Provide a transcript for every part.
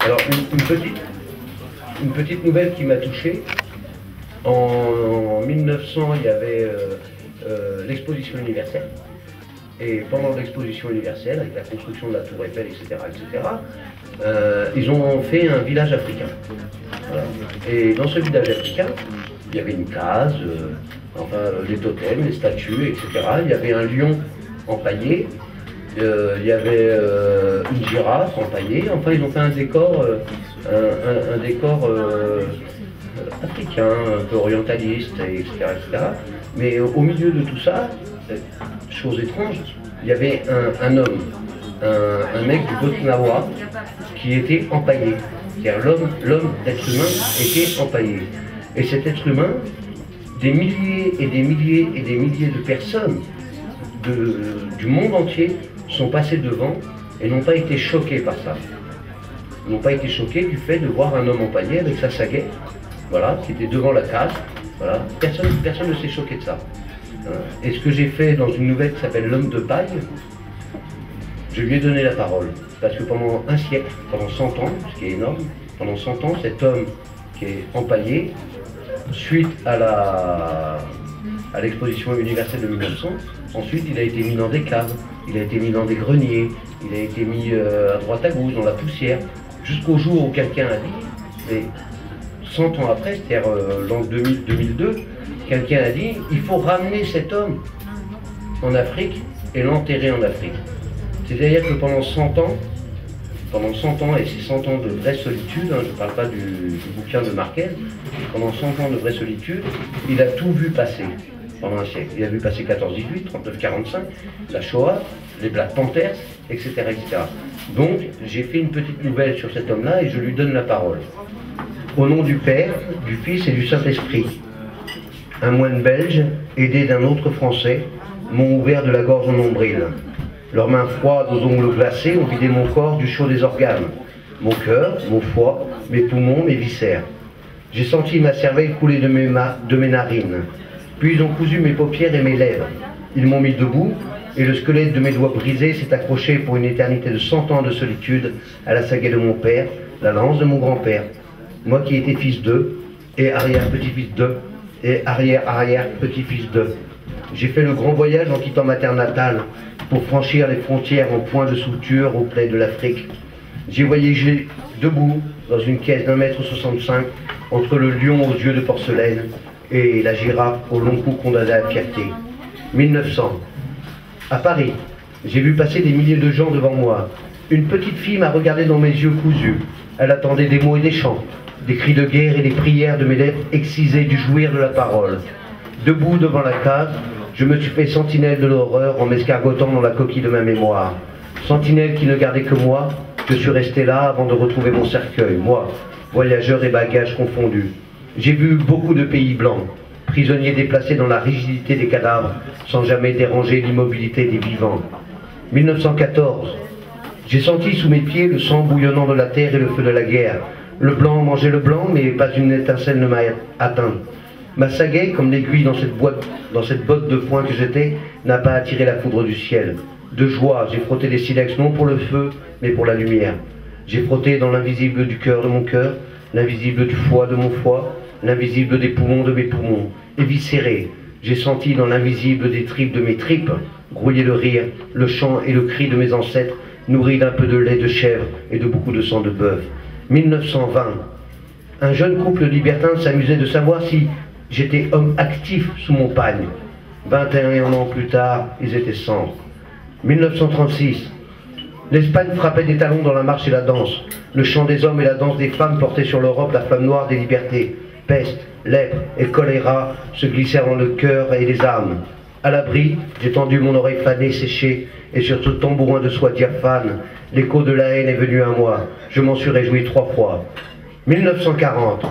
Alors, une petite nouvelle qui m'a touché. En 1900, il y avait l'exposition universelle. Et pendant l'exposition universelle, avec la construction de la Tour Eiffel, etc., ils ont fait un village africain. Voilà. Et dans ce village africain, il y avait une case, les totems, les statues, etc. Il y avait un lion empaillé, il y avait une girafe empaillée. Enfin, ils ont fait un décor, un décor africain, un peu orientaliste, etc. Mais au milieu de tout ça, chose étrange, il y avait un homme, un mec du Botswana qui était empaillé. C'est-à-dire l'être humain était empaillé. Et cet être humain, des milliers et des milliers et des milliers de personnes du monde entier sont passées devant et n'ont pas été choqués par ça. N'ont pas été choqués du fait de voir un homme empaillé avec sa sagaie, voilà, qui était devant la case. Voilà. Personne ne s'est choqué de ça. Et ce que j'ai fait dans une nouvelle qui s'appelle L'homme de paille, je lui ai donné la parole. Parce que pendant un siècle, pendant 100 ans, ce qui est énorme, pendant 100 ans, cet homme qui est empaillé, suite à l'exposition universelle de 1900, ensuite il a été mis dans des caves, il a été mis dans des greniers, il a été mis à droite à gauche, dans la poussière, jusqu'au jour où quelqu'un a dit, mais 100 ans après, c'est-à-dire l'an 2002, quelqu'un a dit, il faut ramener cet homme en Afrique et l'enterrer en Afrique. C'est-à-dire que pendant 100 ans, et c'est 100 ans de vraie solitude, je ne parle pas du bouquin de Markel, pendant 100 ans de vraie solitude, il a tout vu passer pendant un siècle. Il a vu passer 14-18, 39-45, la Shoah, les Black Panthers, etc. Donc j'ai fait une petite nouvelle sur cet homme-là et je lui donne la parole. Au nom du Père, du Fils et du Saint-Esprit, un moine belge, aidé d'un autre Français, m'ont ouvert de la gorge au nombril. Leurs mains froides aux ongles glacés ont vidé mon corps du chaud des organes. Mon cœur, mon foie, mes poumons, mes viscères. J'ai senti ma cervelle couler de mes narines. Puis ils ont cousu mes paupières et mes lèvres. Ils m'ont mis debout et le squelette de mes doigts brisés s'est accroché pour une éternité de 100 ans de solitude à la sagaie de mon père, la lance de mon grand-père. Moi qui étais fils d'eux, et arrière-petit-fils d'eux, et arrière-arrière-petit-fils d'eux. J'ai fait le grand voyage en quittant ma terre natale pour franchir les frontières en point de suture au plaid de l'Afrique. J'ai voyagé debout dans une caisse d'1,65 m entre le lion aux yeux de porcelaine et la girafe au long cou condamné à la fierté. 1900. À Paris, j'ai vu passer des milliers de gens devant moi. Une petite fille m'a regardé dans mes yeux cousus. Elle attendait des mots et des chants, des cris de guerre et des prières de mes lèvres excisées du jouir de la parole. Debout devant la case, je me suis fait sentinelle de l'horreur en m'escargotant dans la coquille de ma mémoire. Sentinelle qui ne gardait que moi, je suis resté là avant de retrouver mon cercueil, moi, voyageur et bagages confondus. J'ai vu beaucoup de pays blancs, prisonniers déplacés dans la rigidité des cadavres, sans jamais déranger l'immobilité des vivants. 1914, j'ai senti sous mes pieds le sang bouillonnant de la terre et le feu de la guerre. Le blanc mangeait le blanc, mais pas une étincelle ne m'a atteint. Ma sagaie, comme l'aiguille dans cette botte de foin que j'étais, n'a pas attiré la foudre du ciel. De joie, j'ai frotté les silex non pour le feu, mais pour la lumière. J'ai frotté dans l'invisible du cœur de mon cœur, l'invisible du foie de mon foie, l'invisible des poumons de mes poumons, éviscéré. J'ai senti dans l'invisible des tripes de mes tripes, grouiller le rire, le chant et le cri de mes ancêtres, nourris d'un peu de lait de chèvre et de beaucoup de sang de bœuf. 1920. Un jeune couple libertin s'amusait de savoir si j'étais homme actif sous mon pagne. 21 ans plus tard, ils étaient 100. 1936. L'Espagne frappait des talons dans la marche et la danse. Le chant des hommes et la danse des femmes portaient sur l'Europe la flamme noire des libertés. Peste, lèpre et choléra se glissèrent dans le cœur et les âmes. À l'abri, j'ai tendu mon oreille fanée, séchée, et sur ce tambourin de soie diaphane, l'écho de la haine est venu à moi. Je m'en suis réjoui 3 fois. 1940.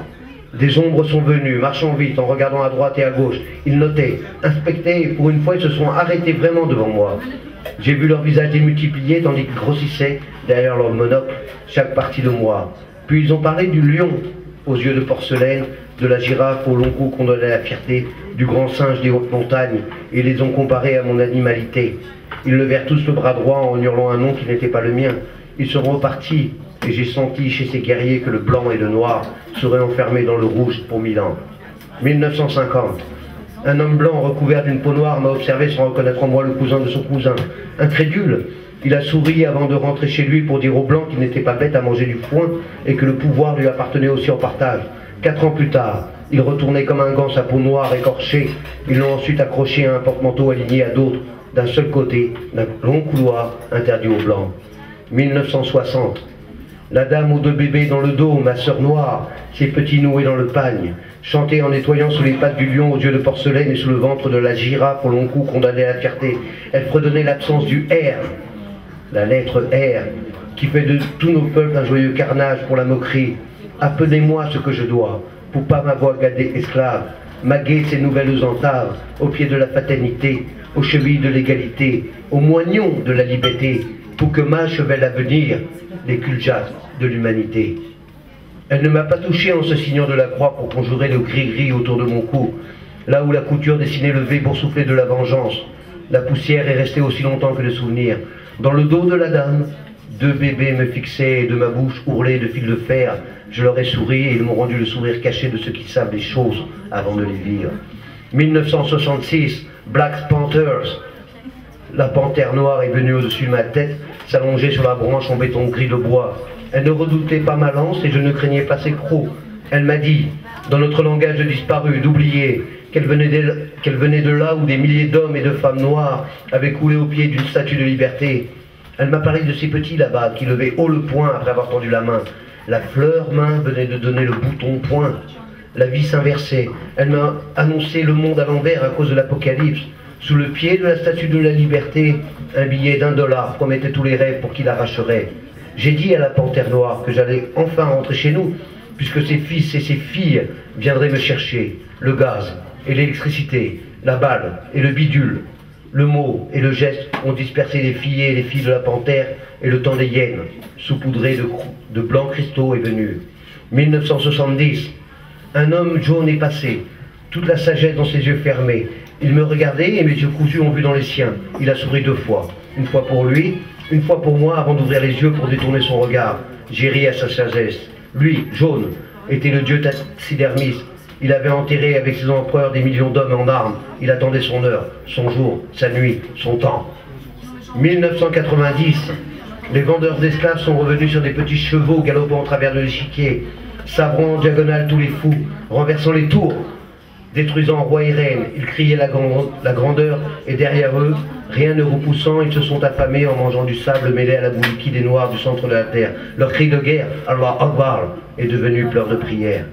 Des ombres sont venues, marchant vite, en regardant à droite et à gauche. Ils notaient, inspectaient, et pour une fois, ils se sont arrêtés vraiment devant moi. J'ai vu leur visage démultiplier, tandis qu'ils grossissaient, derrière leur monocle, chaque partie de moi. Puis ils ont parlé du lion, aux yeux de porcelaine, de la girafe au long cou condamné à la fierté, du grand singe des hautes montagnes, et les ont comparés à mon animalité. Ils levèrent tous le bras droit en hurlant un nom qui n'était pas le mien. Ils sont repartis, et j'ai senti chez ces guerriers que le blanc et le noir seraient enfermés dans le rouge pour 1000 ans. 1950. Un homme blanc recouvert d'une peau noire m'a observé sans reconnaître en moi le cousin de son cousin. Incrédule, il a souri avant de rentrer chez lui pour dire aux blancs qu'il n'était pas bête à manger du foin et que le pouvoir lui appartenait aussi en partage. 4 ans plus tard, il retournait comme un gant sa peau noire écorchée. Ils l'ont ensuite accroché à un porte-manteau aligné à d'autres, d'un seul côté, d'un long couloir interdit aux blancs. 1960. La dame aux 2 bébés dans le dos, ma sœur noire, ses petits noués dans le pagne, chantait en nettoyant sous les pattes du lion aux yeux de porcelaine et sous le ventre de la girafe au long cou condamnée à la fierté. Elle fredonnait l'absence du R, la lettre R, qui fait de tous nos peuples un joyeux carnage pour la moquerie. Appelez-moi ce que je dois, pour pas m'avoir gardé esclave, maguer ces nouvelles entaves, au pied de la fraternité, aux chevilles de l'égalité, aux moignons de la liberté, pour que m'achevait l'avenir des culjats de l'humanité. Elle ne m'a pas touché en se signant de la croix pour conjurer le gris-gris autour de mon cou, là où la couture dessinait le V pour souffler de la vengeance. La poussière est restée aussi longtemps que le souvenir. Dans le dos de la dame, 2 bébés me fixaient et de ma bouche ourlée de fil de fer. Je leur ai souri et ils m'ont rendu le sourire caché de ceux qui savent les choses avant de les dire. 1966, Black Panthers. La panthère noire est venue au-dessus de ma tête, s'allonger sur la branche en béton gris de bois. Elle ne redoutait pas ma lance et je ne craignais pas ses crocs. Elle m'a dit, dans notre langage de disparu, d'oublier, qu'elle venait de là où des milliers d'hommes et de femmes noires avaient coulé au pied d'une statue de liberté. Elle m'a parlé de ces petits là-bas qui levaient haut le poing après avoir tendu la main. La fleur main venait de donner le bouton point. La vie s'inversait. Elle m'a annoncé le monde à l'envers à cause de l'apocalypse. Sous le pied de la statue de la liberté, un billet d'$1 promettait tous les rêves pour qui l'arracherait. J'ai dit à la panthère noire que j'allais enfin rentrer chez nous, puisque ses fils et ses filles viendraient me chercher. Le gaz et l'électricité, la balle et le bidule, le mot et le geste ont dispersé les filles et les filles de la panthère, et le temps des hyènes, saupoudré de blancs cristaux, est venu. 1970, un homme jaune est passé, toute la sagesse dans ses yeux fermés. Il me regardait et mes yeux cousus ont vu dans les siens. Il a souri 2 fois. Une fois pour lui, une fois pour moi avant d'ouvrir les yeux pour détourner son regard. J'ai ri à sa sagesse. Lui, jaune, était le dieu taxidermiste. Il avait enterré avec ses empereurs des millions d'hommes en armes. Il attendait son heure, son jour, sa nuit, son temps. 1990, les vendeurs d'esclaves sont revenus sur des petits chevaux galopant au travers de l'échiquier, sabrant en diagonale tous les fous, renversant les tours, détruisant roi et reine. Ils criaient la grandeur, et derrière eux, rien ne repoussant, ils se sont affamés en mangeant du sable mêlé à la boue liquide et noire du centre de la terre. Leur cri de guerre, Allah Akbar, est devenu pleur de prière.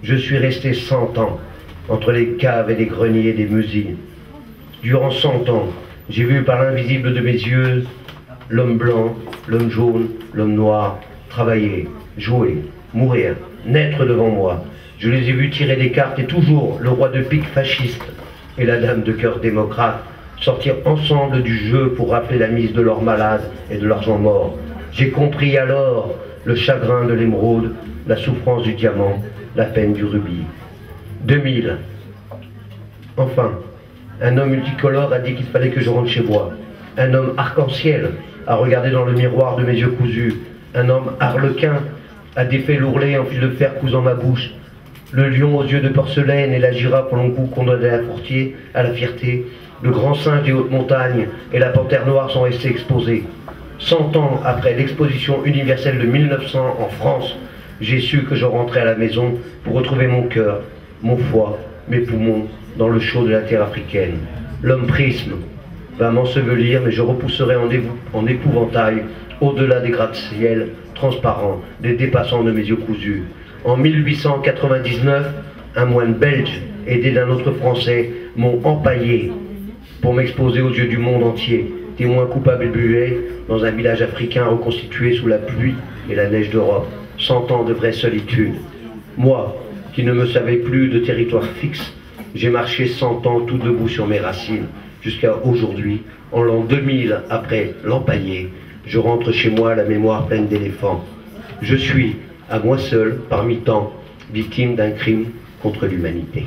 Je suis resté 100 ans, entre les caves et les greniers des musines. Durant 100 ans, j'ai vu par l'invisible de mes yeux l'homme blanc, l'homme jaune, l'homme noir, travailler, jouer, mourir, naître devant moi. Je les ai vus tirer des cartes et toujours le roi de pique fasciste et la dame de cœur démocrate sortir ensemble du jeu pour rappeler la mise de l'or malade et de l'argent mort. J'ai compris alors le chagrin de l'émeraude, la souffrance du diamant, la peine du rubis. 2000. Enfin, un homme multicolore a dit qu'il fallait que je rentre chez moi. Un homme arc-en-ciel a regardé dans le miroir de mes yeux cousus. Un homme harlequin a défait l'ourlet en fil de fer cousant ma bouche. Le lion aux yeux de porcelaine et la girafe au long cou condamnée à la fierté. Le grand singe des hautes montagnes et la panthère noire sont restés exposés. 100 ans après l'exposition universelle de 1900 en France, j'ai su que je rentrais à la maison pour retrouver mon cœur, mon foie, mes poumons dans le chaud de la terre africaine. L'homme prisme va m'ensevelir, mais je repousserai en épouvantail au-delà des gratte-ciels transparents, des dépassants de mes yeux cousus. En 1899, un moine belge, aidé d'un autre français, m'ont empaillé pour m'exposer aux yeux du monde entier, témoin coupable et bué dans un village africain reconstitué sous la pluie et la neige d'Europe. 100 ans de vraie solitude. Moi, qui ne me savais plus de territoire fixe, j'ai marché 100 ans tout debout sur mes racines, jusqu'à aujourd'hui, en l'an 2000 après l'empaillé, je rentre chez moi la mémoire pleine d'éléphants. Je suis, à moi seul, parmi tant, victime d'un crime contre l'humanité.